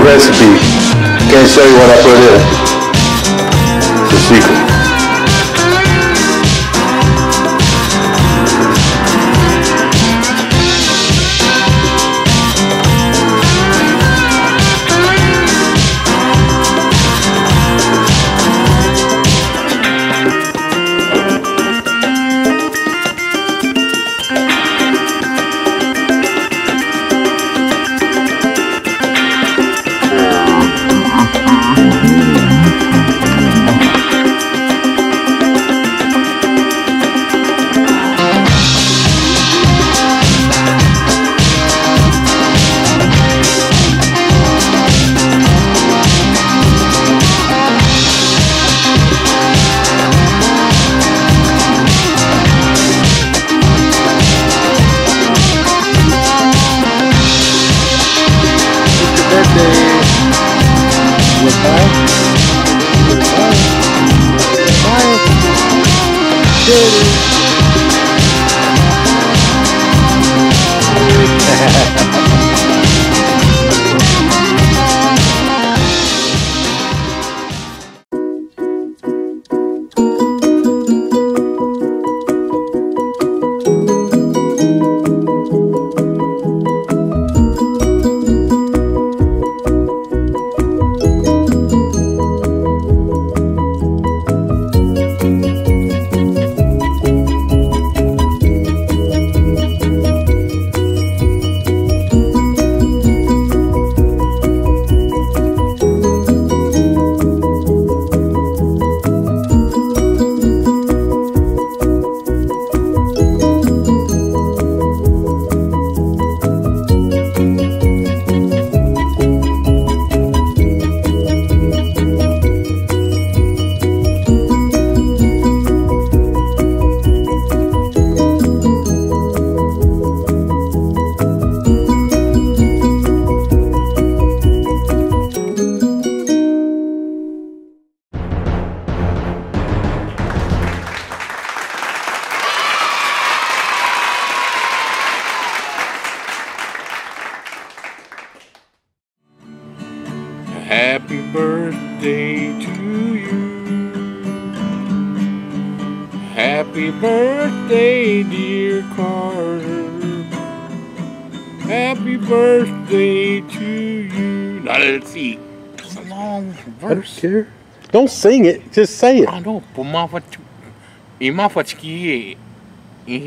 recipe. Can't show you what I put in. It's a secret. Happy birthday to you. Happy birthday, dear Carter. Happy birthday to you. Now let's see. It's a long verse. I don't care. Don't sing it. Just say it. I know. Por mal, e mal fatigue, e